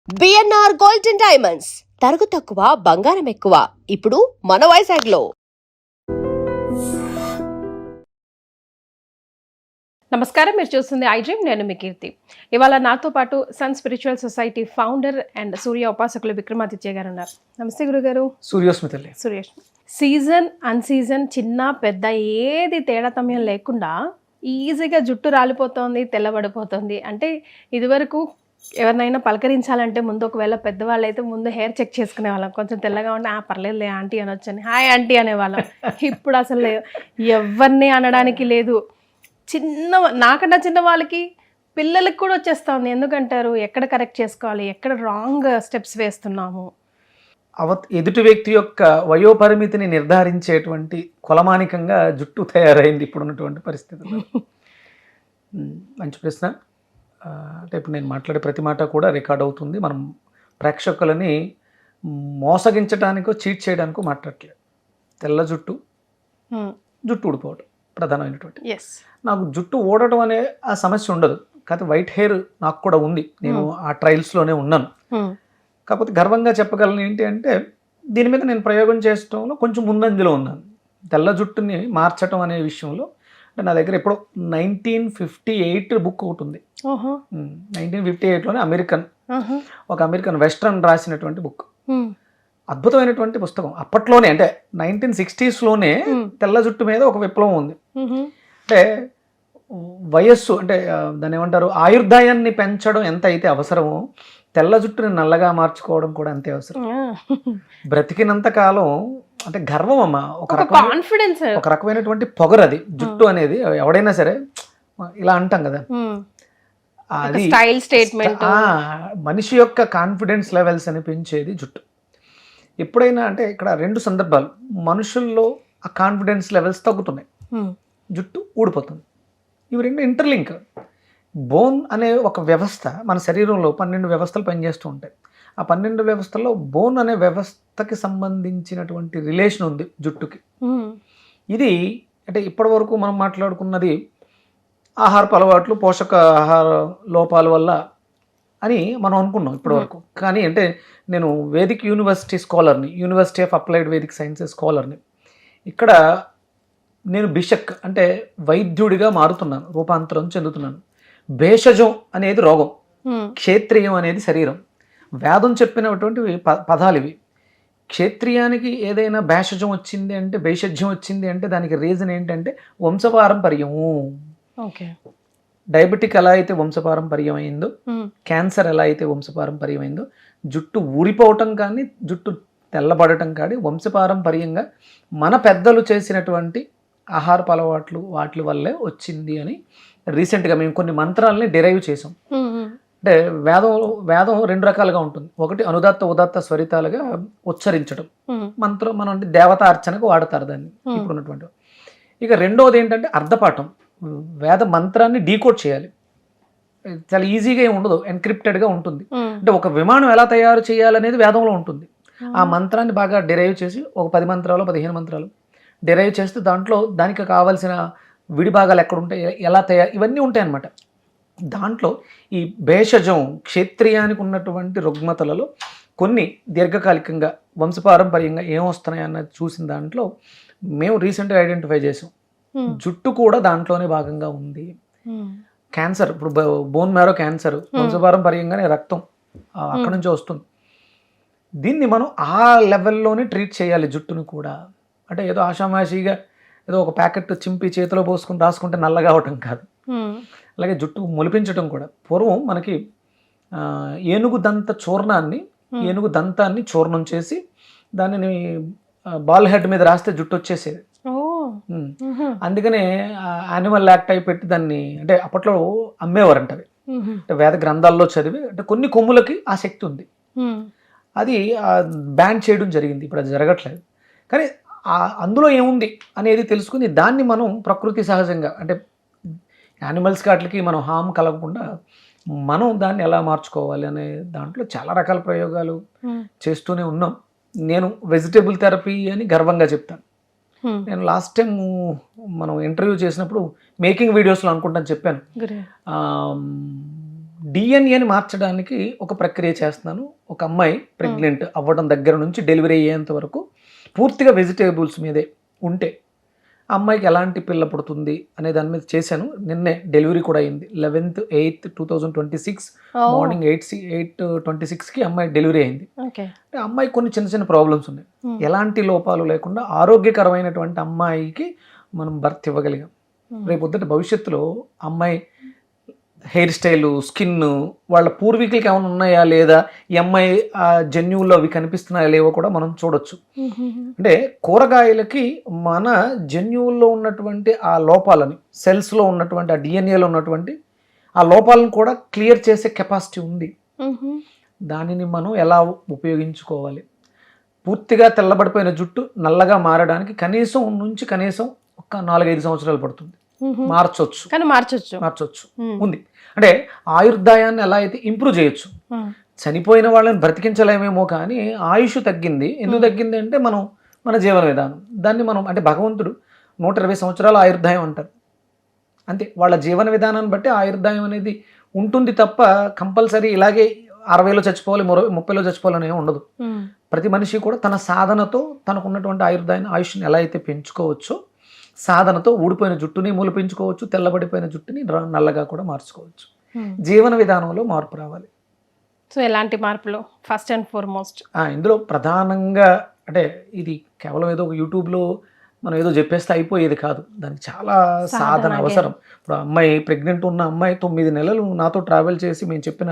BNR gold and diamonds తరుగు తక్కువ బంగారం ఎక్కువ ఇప్పుడు మన వైజాగ్లో. నమస్కారం, మీరు చూస్తుంది ఐడ్రీమ్. నేను మీ కీర్తి. ఇవాళ నాతో పాటు sun spiritual society founder and Surya ఉపాసకులు విక్రమాదిత్య గారు ఉన్నారు. నమస్తే గురుగారు. సూర్యోస్మితల్లి. సురేష్, సీజన్ అన్ సీజన్ చిన్న పెద్ద ఏది తేడాతమ్యం లేకుండా ఈజీగా జుట్టు రాలిపోతుంది, తెల్లబడిపోతుంది. అంటే ఇదివరకు ఎవరినైనా పలకరించాలంటే ముందు ఒకవేళ పెద్దవాళ్ళు అయితే ముందు హెయిర్ చెక్ చేసుకునే వాళ్ళం. కొంచెం తెల్లగా ఉంటే పర్లేదులే ఆంటీ అనొచ్చని హాయ్ ఆంటీ అనేవాళ్ళం. ఇప్పుడు అసలు ఎవరిని అనడానికి లేదు. నాకన్నా చిన్న వాళ్ళకి పిల్లలకి కూడా వచ్చేస్తా ఉంది. ఎందుకంటారు, ఎక్కడ కరెక్ట్ చేసుకోవాలి, ఎక్కడ రాంగ్ స్టెప్స్ వేస్తున్నాము. ఎదుటి వ్యక్తి యొక్క వయోపరిమితిని నిర్ధారించేటువంటి కొలమానికంగా జుట్టు తయారైంది ఇప్పుడున్నటువంటి పరిస్థితుల్లో. మంచి ప్రశ్న. అంటే ఇప్పుడు నేను మాట్లాడే ప్రతి మాట కూడా రికార్డ్ అవుతుంది. మనం ప్రేక్షకులని మోసగించడానికో చీట్ చేయడానికో మాట్లాడట్లేదు. తెల్ల జుట్టు, జుట్టు ఊడిపోవడం ప్రధానమైనటువంటి. నాకు జుట్టు ఊడటం అనే ఆ సమస్య ఉండదు. కాకపోతే వైట్ హెయిర్ నాకు కూడా ఉంది. నేను ఆ ట్రయల్స్లోనే ఉన్నాను. కాకపోతే గర్వంగా చెప్పగలను ఏంటి అంటే, దీని మీద నేను ప్రయోగం చేయడంలో కొంచెం ముందంజలో ఉన్నాను. తెల్ల జుట్టుని మార్చడం అనే విషయంలో. అంటే నా దగ్గర ఎప్పుడో 1958 బుక్ ఒకటి ఉంది. 1958లోనే ఒక అమెరికన్ వెస్ట్రన్ రాసినటువంటి బుక్. అద్భుతమైనటువంటి పుస్తకం. అప్పట్లోనే అంటే 1960sలోనే తెల్ల జుట్టు మీద ఒక విప్లవం ఉంది. అంటే వయస్సు అంటే దాన్ని ఏమంటారు, ఆయుర్దాయాన్ని పెంచడం ఎంత అయితే అవసరమో తెల్ల జుట్టుని నల్లగా మార్చుకోవడం కూడా అంతే అవసరం. బ్రతికినంత కాలం అంటే గర్వం అమ్మ, ఒక రకమైనటువంటి పొగరు అది జుట్టు అనేది. ఎవడైనా సరే ఇలా అంటాం కదా, అది స్టైల్ స్టేట్మెంట్. మనిషి యొక్క కాన్ఫిడెన్స్ లెవెల్స్ అని పెంచేది జుట్టు. ఎప్పుడైనా అంటే ఇక్కడ రెండు సందర్భాలు, మనుషుల్లో ఆ కాన్ఫిడెన్స్ లెవెల్స్ తగ్గుతున్నాయి, జుట్టు ఊడిపోతుంది. ఇవి రెండు ఇంటర్లింక్. బోన్ అనే ఒక వ్యవస్థ మన శరీరంలో 12 వ్యవస్థలు పనిచేస్తూ ఉంటాయి. ఆ 12 వ్యవస్థల్లో బోన్ అనే వ్యవస్థకి సంబంధించినటువంటి రిలేషన్ ఉంది జుట్టుకి. ఇది అంటే ఇప్పటి వరకు మనం మాట్లాడుకున్నది ఆహారపు అలవాట్లు, పోషక ఆహార లోపాల వల్ల అని మనం అనుకున్నాం ఇప్పటి వరకు. కానీ అంటే నేను వేదిక్ యూనివర్సిటీ స్కాలర్ని, university of applied Vedic sciences స్కాలర్ని. ఇక్కడ నేను బిషక్ అంటే వైద్యుడిగా మారుతున్నాను, రూపాంతరం చెందుతున్నాను. భేషజం అనేది రోగం, క్షేత్రియం అనేది శరీరం. వేదం చెప్పినటువంటి పదాలు ఇవి. క్షేత్రియానికి ఏదైనా భేషజం వచ్చింది అంటే, భేషజ్యం వచ్చింది అంటే దానికి రీజన్ ఏంటంటే వంశపారంపర్యము. డయాబెటిక్ ఎలా అయితే వంశపారంపర్యం అయిందో, క్యాన్సర్ ఎలా అయితే వంశపారంపర్యం అయిందో, జుట్టు ఊరిపోవటం కానీ జుట్టు తెల్లబడటం కానీ వంశపారంపర్యంగా మన పెద్దలు చేసినటువంటి ఆహారపు అలవాట్లు వాటి వల్లే వచ్చింది అని రీసెంట్గా మేము కొన్ని మంత్రాలని డిరైవ్ చేసాం. అంటే వేదం 2 రకాలుగా ఉంటుంది. ఒకటి అనుదాత్త ఉదాత్త స్వరితాలుగా ఉచ్చరించడం, మంత్రం మనం అంటే దేవతా అర్చనకు వాడతారు దాన్ని ఇప్పుడున్నటువంటి. ఇక రెండవది ఏంటంటే అర్ధపాఠం. వేద మంత్రాన్ని డీకోడ్ చేయాలి. చాలా ఈజీగా ఏమి ఉండదు, ఎన్క్రిప్టెడ్గా ఉంటుంది. అంటే ఒక విమానం ఎలా తయారు చేయాలనేది వేదంలో ఉంటుంది. ఆ మంత్రాన్ని బాగా డిరైవ్ చేసి ఒక 10 మంత్రాలు 15 మంత్రాలు డిరైవ్ చేస్తే దాంట్లో దానికి కావాల్సిన విడి భాగాలు ఎక్కడ ఉంటాయి, ఎలా తయారు, ఇవన్నీ ఉంటాయి అన్నమాట. దాంట్లో ఈ భేషజం క్షేత్రియానికి ఉన్నటువంటి రుగ్మతలలో కొన్ని దీర్ఘకాలికంగా వంశపారంపర్యంగా ఏమొస్తున్నాయి అన్నది చూసిన దాంట్లో మేము రీసెంట్గా ఐడెంటిఫై చేసాం. జుట్టు కూడా దాంట్లోనే భాగంగా ఉంది. క్యాన్సర్, ఇప్పుడు బోన్ మ్యారో క్యాన్సర్ వంశపారంపర్యంగానే రక్తం అక్కడి నుంచి వస్తుంది. దీన్ని మనం ఆ లెవెల్లోనే ట్రీట్ చేయాలి జుట్టును కూడా. అంటే ఏదో ఆషామాషిగా ఏదో ఒక ప్యాకెట్ చింపి చేతిలో పోసుకుని రాసుకుంటే నల్లగా అవటం కాదు. అలాగే జుట్టు మొలిపించడం కూడా. పూర్వం మనకి ఏనుగు దంతాన్ని చూర్ణం చేసి దానిని బాల్ హెడ్ మీద రాస్తే జుట్టు వచ్చేసేది. అందుకనే యానిమల్ యాక్ట్ అయి పెట్టి దాన్ని అంటే అప్పట్లో అమ్మేవారంట. అవి అంటే వేద గ్రంథాల్లో చదివి అంటే కొన్ని కొమ్ములకి ఆ శక్తి ఉంది, అది బ్యాన్ చేయడం జరిగింది. ఇప్పుడు అది జరగట్లేదు. కానీ అందులో ఏముంది అనేది తెలుసుకుని దాన్ని మనం ప్రకృతి సహజంగా అంటే యానిమల్స్కి వాటికి మనం హామ్ కలగకుండా మనం దాన్ని ఎలా మార్చుకోవాలి అనే దాంట్లో చాలా రకాల ప్రయోగాలు చేస్తూనే ఉన్నాం. నేను వెజిటేబుల్ థెరపీ అని గర్వంగా చెప్తాను. నేను లాస్ట్ టైం మనం ఇంటర్వ్యూ చేసినప్పుడు మేకింగ్ వీడియోస్లో అనుకుంటాను చెప్పాను, డిఎన్ఏని మార్చడానికి ఒక ప్రక్రియ చేస్తున్నాను. ఒక అమ్మాయి ప్రెగ్నెంట్ అవ్వడం దగ్గర నుంచి డెలివరీ అయ్యేంత వరకు పూర్తిగా వెజిటేబుల్స్ మీదే ఉంటే అమ్మాయికి ఎలాంటి పిల్ల పుడుతుంది అనే దాని మీద చేశాను. నిన్నే డెలివరీ కూడా అయింది. 11/8/2026 మార్నింగ్ 8:26కి అమ్మాయి డెలివరీ అయింది. అంటే అమ్మాయికి కొన్ని చిన్న చిన్న ప్రాబ్లమ్స్ ఉన్నాయి. ఎలాంటి లోపాలు లేకుండా ఆరోగ్యకరమైనటువంటి అమ్మాయికి మనం బర్త్ ఇవ్వగలిగాం. రేపు పొద్దుట భవిష్యత్తులో అమ్మాయి హెయిర్ స్టైలు, స్కిన్, వాళ్ళ పూర్వీకులకి ఏమైనా ఉన్నాయా లేదా, ఈ అమ్మాయి ఆ జన్యువుల్లో అవి కనిపిస్తున్నాయా లేవో కూడా మనం చూడొచ్చు. అంటే కూరగాయలకి మన జన్యువుల్లో ఉన్నటువంటి ఆ లోపాలని, సెల్స్లో ఉన్నటువంటి ఆ డిఎన్ఏలో ఉన్నటువంటి ఆ లోపాలను కూడా క్లియర్ చేసే కెపాసిటీ ఉంది. దానిని మనం ఎలా ఉపయోగించుకోవాలి? పూర్తిగా తెల్లబడిపోయిన జుట్టు నల్లగా మారడానికి కనీసం ఒక 4-5 సంవత్సరాలు పడుతుంది. మార్చొచ్చు ఉంది. అంటే ఆయుర్దాయాన్ని ఎలా అయితే ఇంప్రూవ్ చేయొచ్చు. చనిపోయిన వాళ్ళని బ్రతికించలేమేమో, కానీ ఆయుష్ తగ్గింది. ఎందుకు తగ్గింది అంటే మన జీవన విధానం. దాన్ని మనం అంటే భగవంతుడు 120 సంవత్సరాల ఆయుర్దాయం అంటారు. అంతే, వాళ్ళ జీవన విధానాన్ని బట్టి ఆయుర్దాయం అనేది ఉంటుంది తప్ప కంపల్సరీ ఇలాగే 60లో చచ్చిపోవాలి, 30లో చచ్చిపోవాలని ఉండదు. ప్రతి మనిషి కూడా తన సాధనతో తనకున్నటువంటి ఆయుష్ని ఎలా అయితే పెంచుకోవచ్చో, సాధనతో ఊడిపోయిన జుట్టుని మూలిపించుకోవచ్చు, తెల్లబడిపోయిన జుట్టుని నల్లగా కూడా మార్చుకోవచ్చు. జీవన విధానంలో మార్పు రావాలి. సో ఎలాంటి మార్పులు? ఫస్ట్ అండ్ ఫార్మోస్ట్ ఇందులో ప్రధానంగా అంటే ఇది కేవలం ఏదో ఒక యూట్యూబ్లో మనం ఏదో చెప్పేస్తే అయిపోయేది కాదు. దానికి చాలా సాధన అవసరం. ఇప్పుడు అమ్మాయి ప్రెగ్నెంట్ ఉన్న అమ్మాయి 9 నెలలు నాతో ట్రావెల్ చేసి మేము చెప్పిన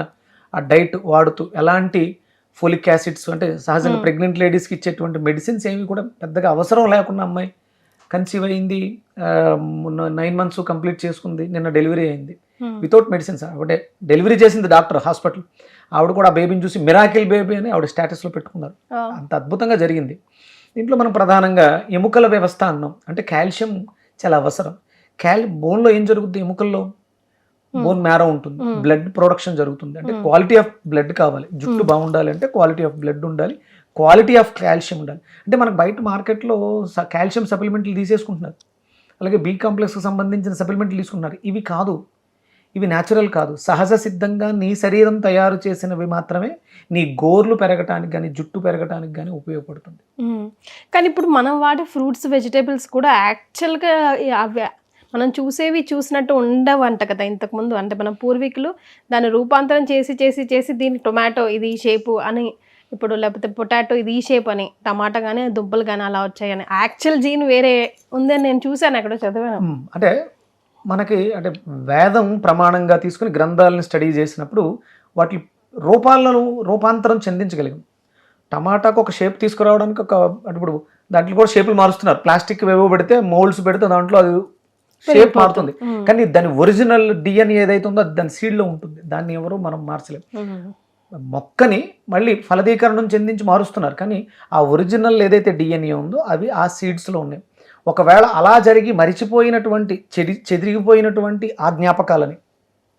ఆ డైట్ వాడుతూ, ఎలాంటి ఫోలిక్ యాసిడ్స్ అంటే సహజంగా ప్రెగ్నెంట్ లేడీస్కి ఇచ్చేటువంటి మెడిసిన్స్ ఏవి కూడా పెద్దగా అవసరం లేకుండా అమ్మాయి కన్సీవ్ అయింది. 9 months కంప్లీట్ చేసుకుంది. నిన్న డెలివరీ అయింది వితౌట్ మెడిసిన్స్. అంటే డెలివరీ చేసింది డాక్టర్, హాస్పిటల్. ఆవిడ కూడా ఆ బేబీని చూసి మిరాకిల్ బేబీ అని ఆవిడ స్టేటస్లో పెట్టుకున్నారు. అంత అద్భుతంగా జరిగింది. దీంట్లో మనం ప్రధానంగా ఎముకల వ్యవస్థ అన్నాం. అంటే కాల్షియం చాలా అవసరం. బోన్లో ఏం జరుగుతుంది? ఎముకల్లో బోన్ మ్యారో ఉంటుంది, బ్లడ్ ప్రొడక్షన్ జరుగుతుంది. అంటే క్వాలిటీ ఆఫ్ బ్లడ్ కావాలి. జుట్టు బాగుండాలి అంటే క్వాలిటీ ఆఫ్ బ్లడ్ ఉండాలి, క్వాలిటీ ఆఫ్ కాల్షియం ఉండాలి. అంటే మనకు బయట మార్కెట్లో కాల్షియం సప్లిమెంట్లు తీసేసుకుంటున్నారు, అలాగే బి కాంప్లెక్స్కి సంబంధించిన సప్లిమెంట్లు తీసుకుంటున్నారు. ఇవి కాదు, ఇవి న్యాచురల్ కాదు. సహజ సిద్ధంగా నీ శరీరం తయారు చేసినవి మాత్రమే నీ గోర్లు పెరగటానికి కానీ జుట్టు పెరగటానికి కానీ ఉపయోగపడుతుంది. కానీ ఇప్పుడు మనం వాడే ఫ్రూట్స్, వెజిటేబుల్స్ కూడా యాక్చువల్గా అవి మనం చూసినట్టు ఉండవంట కదా ఇంతకుముందు. అంటే మన పూర్వీకులు దాన్ని రూపాంతరం చేసి దీన్ని టొమాటో ఇది ఈ షేపు అని, ఇప్పుడు లేకపోతే పొటాటో ఇది ఈ షేప్ అని, టమాటా కానీ దుంపలు కానీ అలా వచ్చాయని, యాక్చువల్ జీన్ వేరే ఉందని నేను చూశాను, ఎక్కడో చదివాను. అంటే మనకి అంటే వేదం ప్రమాణంగా తీసుకుని గ్రంథాలను స్టడీ చేసినప్పుడు వాటి రూపాంతరం చెందించగలిగాం. టమాటాకు ఒక షేప్ తీసుకురావడానికి ఇప్పుడు దాంట్లో కూడా షేపులు మారుస్తున్నారు. ప్లాస్టిక్ వేవో పెడితే, మోల్డ్స్ పెడితే దాంట్లో అది షేప్ మారుతుంది. కానీ దాని ఒరిజినల్ డిఎన్ఏ ఏదైతే ఉందో అది దాని సీడ్లో ఉంటుంది. దాన్ని ఎవరు మనం మార్చలేము. మొక్కని మళ్ళీ ఫలదీకరణం చెందించి మారుస్తున్నారు, కానీ ఆ ఒరిజినల్ ఏదైతే డిఎన్ఏ ఉందో అవి ఆ సీడ్స్లో ఉన్నాయి. ఒకవేళ అలా జరిగి మరిచిపోయినటువంటి చెదిరిగిపోయినటువంటి ఆ జ్ఞాపకాలని,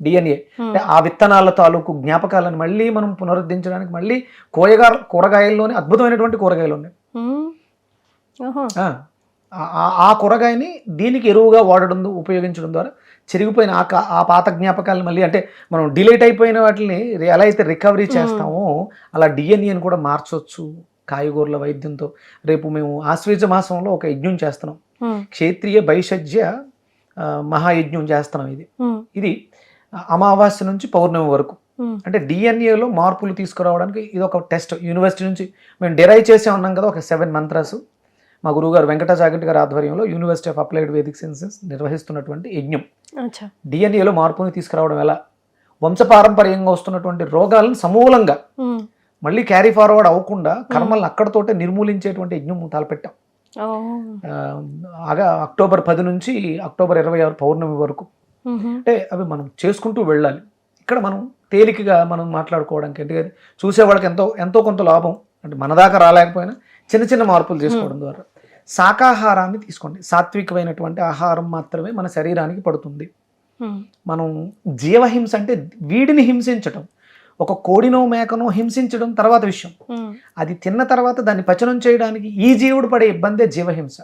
డిఎన్ఏ ఆ విత్తనాల తాలూకు జ్ఞాపకాలను మళ్ళీ మనం పునరుద్ధరించడానికి మళ్ళీ కూరగాయల్లోనే అద్భుతమైనటువంటి కూరగాయలు ఉన్నాయి. ఆ కూరగాయని దీనికి ఎరువుగా ఉపయోగించడం ద్వారా చెరిగిపోయిన ఆ పాత జ్ఞాపకాలను మళ్ళీ, అంటే మనం డిలేట్ అయిపోయిన వాటిని ఎలా అయితే రికవరీ చేస్తామో అలా డిఎన్ఏని కూడా మార్చవచ్చు కాయగూరల వైద్యంతో. రేపు మేము ఆశ్వీజ మాసంలో ఒక యజ్ఞం చేస్తున్నాం, క్షేత్రీయ భైషజ్య మహాయజ్ఞం చేస్తున్నాం. ఇది అమావాస్య నుంచి పౌర్ణమి వరకు. అంటే డిఎన్ఏలో మార్పులు తీసుకురావడానికి ఇది ఒక టెస్ట్. యూనివర్సిటీ నుంచి మేము డెరైవ్ చేసే ఉన్నాం కదా ఒక 7 మంత్రాస్. మా గురువుగారు వెంకటాచాగంటి గారి ఆధ్వర్యంలో university of applied Vedic sciences నిర్వహిస్తున్నటువంటి యజ్ఞం. డిఎన్ఏలో మార్పుని తీసుకురావడం ఎలా, వంశపారంపర్యంగా వస్తున్నటువంటి రోగాలను సమూలంగా మళ్ళీ క్యారీ ఫార్వర్డ్ అవ్వకుండా కర్మలను అక్కడతోటే నిర్మూలించేటువంటి యజ్ఞం తలపెట్టాం. అక్టోబర్ 10 నుంచి అక్టోబర్ 26 పౌర్ణమి వరకు. అంటే అవి మనం చేసుకుంటూ వెళ్ళాలి. ఇక్కడ మనం తేలికగా మనం మాట్లాడుకోవడానికి, అంటే చూసే వాళ్ళకి ఎంతో కొంత లాభం, అంటే మన దాకా రాలేకపోయినా చిన్న చిన్న మార్పులు చేసుకోవడం ద్వారా. శాకాహారాన్ని తీసుకోండి. సాత్వికమైనటువంటి ఆహారం మాత్రమే మన శరీరానికి పడుతుంది. మనం జీవహింస అంటే వీడిని హింసించటం, ఒక కోడినో మేకనో హింసించడం తర్వాత విషయం. అది తిన్న తర్వాత దాన్ని పచనం చేయడానికి ఈ జీవుడు పడే ఇబ్బందే జీవహింస.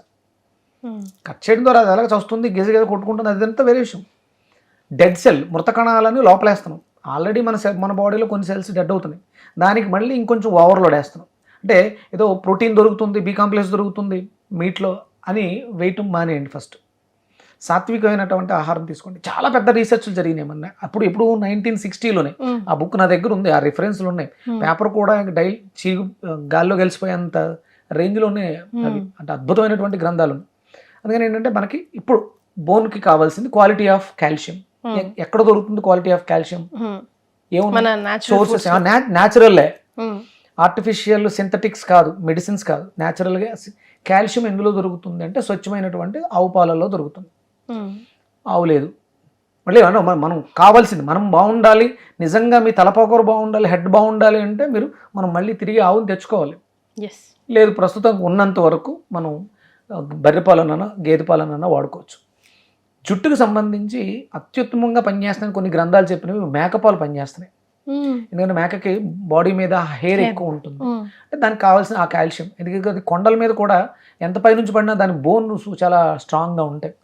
కట్ చేయడం ద్వారా అది అలాగే వస్తుంది, గిజ కొట్టుకుంటుంది, అదంతా వేరే విషయం. డెడ్ సెల్, మృత కణాలని లోపలేస్తున్నాం. ఆల్రెడీ మన బాడీలో కొన్ని సెల్స్ డెడ్ అవుతున్నాయి, దానికి మళ్ళీ ఇంకొంచెం ఓవర్లోడ్ వేస్తున్నాం. అంటే ఏదో ప్రోటీన్ దొరుకుతుంది, బి కాంప్లెక్స్ దొరుకుతుంది మీట్లో అని వేయటం మానేయండి. ఫస్ట్ సాత్వికమైనటువంటి ఆహారం తీసుకోండి. చాలా పెద్ద రీసెర్చ్లు జరిగినాయి మొన్న, అప్పుడు ఎప్పుడు 1960లోనే. ఆ బుక్ నా దగ్గర ఉంది, ఆ రిఫరెన్స్లు ఉన్నాయి. పేపర్ కూడా గాల్లో గెలిచిపోయేంత రేంజ్లోనే అవి, అంటే అద్భుతమైనటువంటి గ్రంథాలు ఉన్నాయి. అందుకని ఏంటంటే మనకి ఇప్పుడు బోన్కి కావాల్సింది క్వాలిటీ ఆఫ్ కాల్షియం. ఎక్కడ దొరుకుతుంది క్వాలిటీ ఆఫ్ కాల్షియం? ఏమన్నా సోర్సెస్ న్యాచురల్లే, ఆర్టిఫిషియల్ సింథటిక్స్ కాదు, మెడిసిన్స్ కాదు, న్యాచురల్గా కాల్షియం ఎందులో దొరుకుతుంది అంటే స్వచ్ఛమైనటువంటి ఆవు పాలల్లో దొరుకుతుంది. ఆవు లేదు, మళ్ళీ మనం కావాల్సింది మనం బాగుండాలి, నిజంగా మీ తలపోకూర బాగుండాలి, హెడ్ బాగుండాలి అంటే మనం మళ్ళీ తిరిగి ఆవుని తెచ్చుకోవాలి. లేదు, ప్రస్తుతం ఉన్నంత వరకు మనం బర్రె పాలనైనా గేదె పాలనైనా వాడుకోవచ్చు. జుట్టుకు సంబంధించి అత్యుత్తమంగా పనిచేస్తున్నాయి కొన్ని గ్రంథాలు చెప్పినవి మేకపాలు పనిచేస్తున్నాయి. ఎందుకంటే మేకకి బాడీ మీద హెయిర్ ఎక్కువ ఉంటుంది, అంటే దానికి కావాల్సిన ఆ కాల్షియం. ఎందుకంటే కొండల మీద కూడా ఎంత పైనుంచి పడినా దాని బోన్స్ చాలా స్ట్రాంగ్గా ఉంటాయి,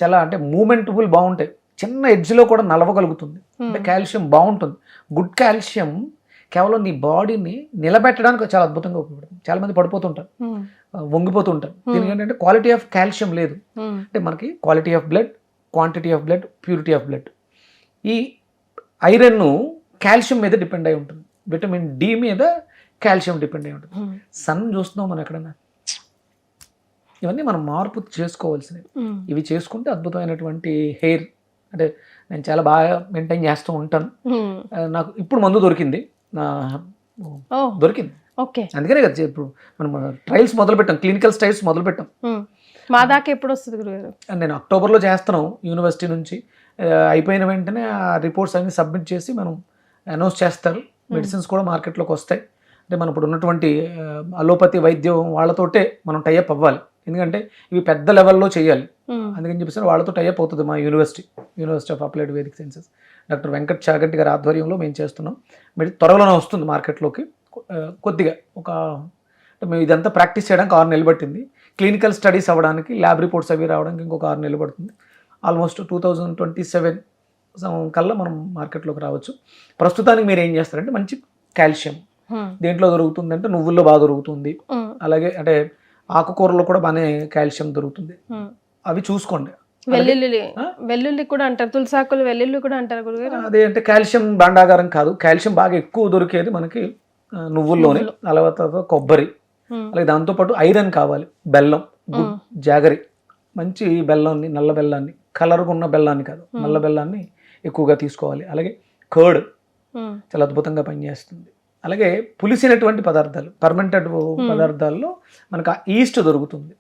చాలా అంటే మూమెంటబుల్ బాగుంటాయి, చిన్న ఎడ్జ్లో కూడా నలవగలుగుతుంది, అంటే కాల్షియం బాగుంటుంది. గుడ్ కాల్షియం కేవలం నీ బాడీని నిలబెట్టడానికి చాలా అద్భుతంగా ఉపయోగపడుతుంది. చాలా మంది పడిపోతుంటారు, వంగిపోతుంటారు. దీనికి ఏంటంటే క్వాలిటీ ఆఫ్ కాల్షియం లేదు. అంటే మనకి quality of blood, quantity of blood, purity of blood. ఈ ఐరన్ కాల్షియం మీద డిపెండ్ అయి ఉంటుంది, విటమిన్ డి మీద కాల్షియం డిపెండ్ అయి ఉంటుంది. సన్ చూస్తున్నాం మనం ఎక్కడన్నా, ఇవన్నీ మనం మార్పు చేసుకోవాల్సినవి. ఇవి చేసుకుంటే అద్భుతమైనటువంటి హెయిర్, అంటే నేను చాలా బాగా మెయింటైన్ చేస్తూ ఉంటాను. నాకు ఇప్పుడు మందు దొరికింది, అందుకనే కదా ఇప్పుడు మనం ట్రయల్స్ మొదలు పెట్టాం, క్లినికల్ స్టడీస్ మొదలు పెట్టాం. మా దాకా ఎప్పుడు వస్తుంది గురుగారు? నేను అక్టోబర్లో చేస్తున్నాం యూనివర్సిటీ నుంచి. అయిపోయిన వెంటనే ఆ రిపోర్ట్స్ అన్ని సబ్మిట్ చేసి మనం అనౌన్స్ చేస్తారు. మెడిసిన్స్ కూడా మార్కెట్లోకి వస్తాయి. అంటే మనం ఇప్పుడు ఉన్నటువంటి అలోపతి వైద్యం వాళ్ళతోటే మనం టైఅప్ అవ్వాలి, ఎందుకంటే ఇవి పెద్ద లెవెల్లో చేయాలి. అందుకని చెప్పేసి వాళ్ళతో టైఅప్ అవుతుంది మా university of applied Vedic sciences. Doctor Venkat Chaganti గారి ఆధ్వర్యంలో మేము చేస్తున్నాం. త్వరలోనే వస్తుంది మార్కెట్లోకి. కొద్దిగా మేము ఇదంతా ప్రాక్టీస్ చేయడానికి 6 నెలలు పట్టింది. క్లినికల్ స్టడీస్ అవ్వడానికి, ల్యాబ్ రిపోర్ట్స్ అవి రావడానికి ఇంకొక 6 నెలలు పడుతుంది. ఆల్మోస్ట్ 2027 కల్లా మనం మార్కెట్లోకి రావచ్చు. ప్రస్తుతానికి మీరు ఏం చేస్తారంటే మంచి కాల్షియం దేంట్లో దొరుకుతుంది అంటే నువ్వుల్లో బాగా దొరుకుతుంది, అలాగే అంటే ఆకుకూరలో కూడా బాగానే కాల్షియం దొరుకుతుంది, అవి చూసుకోండి. వెల్లుల్లి కూడా అంటారు, తులసాకులు వెల్లుల్లి కూడా అంటారు గురుగారు. అదే అంటే కాల్షియం భాండాగారం కాదు, కాల్షియం బాగా ఎక్కువ దొరికేది మనకి నువ్వుల్లోనే, తర్వాత కొబ్బరి, అలాగే దాంతోపాటు ఐరన్ కావాలి, బెల్లం, జాగరి, మంచి బెల్లాన్ని, నల్ల బెల్లాన్ని, కలర్గా ఉన్న బెల్లాన్ని కాదు, నల్ల బెల్లాన్ని ఎక్కువగా తీసుకోవాలి. అలాగే కర్డ్ చాలా అద్భుతంగా పనిచేస్తుంది. అలాగే పులిసినటువంటి పదార్థాలు, ఫర్మెంటెడ్ పదార్థాల్లో మనకు ఈస్ట్ దొరుకుతుంది,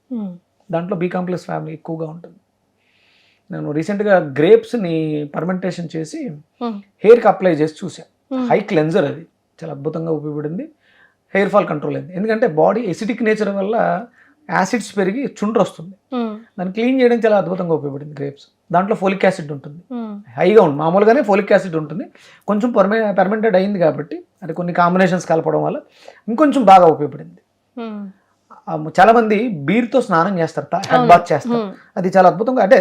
దాంట్లో బి కాంప్లెక్స్ ఫ్యామిలీ ఎక్కువగా ఉంటుంది. నేను రీసెంట్గా గ్రేప్స్ని ఫర్మెంటేషన్ చేసి హెయిర్కి అప్లై చేసి చూసాను. హై క్లెన్జర్, అది చాలా అద్భుతంగా ఉపయోగపడింది. హెయిర్ ఫాల్ కంట్రోల్ అయింది. ఎందుకంటే బాడీ ఎసిడిక్ నేచర్ వల్ల యాసిడ్స్ పెరిగి చుండ్రు వస్తుంది, దాన్ని క్లీన్ చేయడం చాలా అద్భుతంగా ఉపయోగపడింది గ్రేప్స్. దాంట్లో ఫోలిక్ యాసిడ్ ఉంటుంది, హైగా ఉంటుంది. మామూలుగానే ఫోలిక్ యాసిడ్ ఉంటుంది, కొంచెం పర్మెంటెడ్ అయింది కాబట్టి అంటే కొన్ని కాంబినేషన్స్ కలపడం వల్ల ఇంకొంచెం బాగా ఉపయోగపడింది. చాలామంది బీర్తో స్నానం చేస్తారు, హెడ్ బాత్ చేస్తారు, అది చాలా అద్భుతంగా, అంటే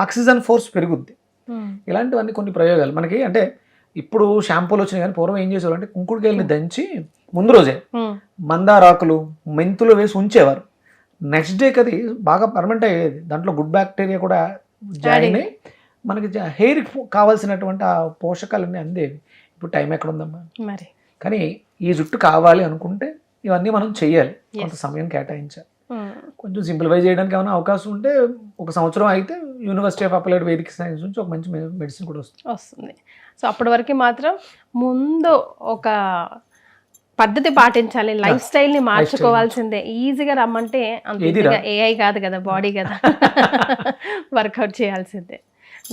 ఆక్సిజన్ ఫోర్స్ పెరుగుద్ది. ఇలాంటివన్నీ కొన్ని ప్రయోగాలు మనకి. అంటే ఇప్పుడు షాంపూలు వచ్చినాయి కానీ పూర్వం ఏం చేసేవారు అంటే కుంకుడుకాయలని దంచి ముందు రోజే మందారాకులు, మెంతులు వేసి ఉంచేవారు. నెక్స్ట్ డేకి అది బాగా పర్మనెంట్ అయ్యేది, దాంట్లో గుడ్ బ్యాక్టీరియా కూడా జాయిన్ అయ్యి మనకి హెయిర్కి కావాల్సినటువంటి ఆ పోషకాలన్నీ అందేవి. ఇప్పుడు టైం ఎక్కడ ఉందమ్మా మరి. కానీ ఈ జుట్టు కావాలి అనుకుంటే ఇవన్నీ మనం చెయ్యాలి, కొంత సమయం కేటాయించాలి. కొంచెం సింప్లిఫై చేయడానికి ఏమైనా అవకాశం ఉంటే 1 సంవత్సరం అయితే university of applied Vedic science నుంచి ఒక మంచి మెడిసిన్ కూడా వస్తుంది. సో అప్పటి వరకు మాత్రం ముందు ఒక పద్ధతి పాటించాలి, లైఫ్ స్టైల్ని మార్చుకోవాల్సిందే. ఈజీగా రమ్మంటే అంత ఏఐ కాదు కదా, బాడీ కదా, వర్కౌట్ చేయాల్సిందే.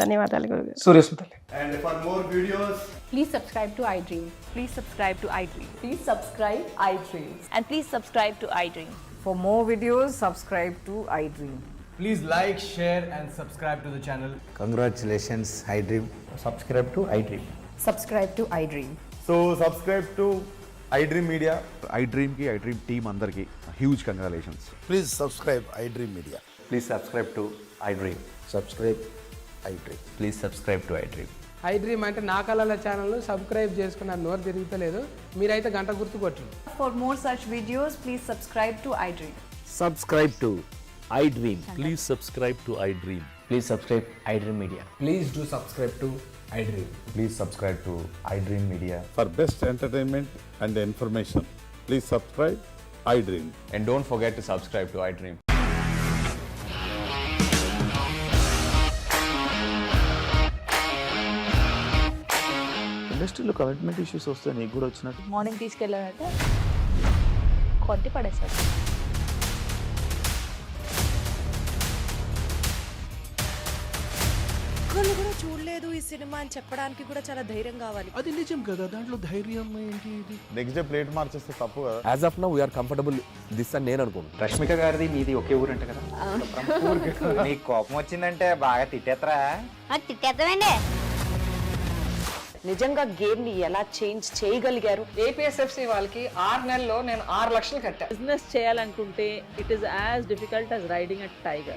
ధన్యవాదాలు గురుగారు. సూర్యస్మితల్లి. And for more videos, please subscribe to iDream. Please subscribe to iDream. Please subscribe iDream. And please subscribe to iDream. For more videos, subscribe to iDream. please like, share and subscribe to the channel. Congratulations, iDream. Subscribe to iDream. Subscribe to iDream. So subscribe to iDream Media. iDream ki iDream team andarki huge congratulations. Please subscribe iDream Media. Please subscribe to iDream. Subscribe iDream. Please subscribe to iDream. I dream అంటే నా కళల channel subscribe చేసుకున్న నోరు తిరుగుతలేదు. మీరైతే గంట గుర్తు కొట్టండి. For more such videos, please subscribe to iDream. Subscribe to iDream. Please subscribe to iDream. Please subscribe iDream Media. Please do subscribe to iDream. Please subscribe to iDream Media. For best entertainment and information, please subscribe iDream. And don't forget to subscribe to iDream. ఇండస్ట్రీలో commitment issues వస్తే నీకు కూడా వచ్చినట్టు morning తీసుకెళ్ళాడంటే కొట్టి పడేశాడు. ఒక్కళ్ళు కూడా చూడలేదు ఈ సినిమా అని చెప్పడానికి కూడా చాలా ధైర్యం కావాలి. అది నిజం కదా, దాంట్లో ధైర్యం ఏంటి? ఇది నెక్స్ట్ డే ప్లేట్ మార్చేస్తే తప్పు కదా. As of now we are comfortable this అని నేను అనుకుంటున్నాను. రష్మిక గారిది మీది ఒకే ఊరు అంట కదా? నీకు కోపం వచ్చిందంటే బాగా తిట్టేత్తరా? తిట్టేద్దామండి. నిజంగా గేమ్ ని ఎలా చేంజ్ చేయగలిగారు? ఏపీఎస్ఎఫ్సి వాళ్ళకి 6 నెలల్లో నేను 6 లక్షలు కట్టా. బిజినెస్ చేయాలనుకుంటే it is as difficult as riding a tiger.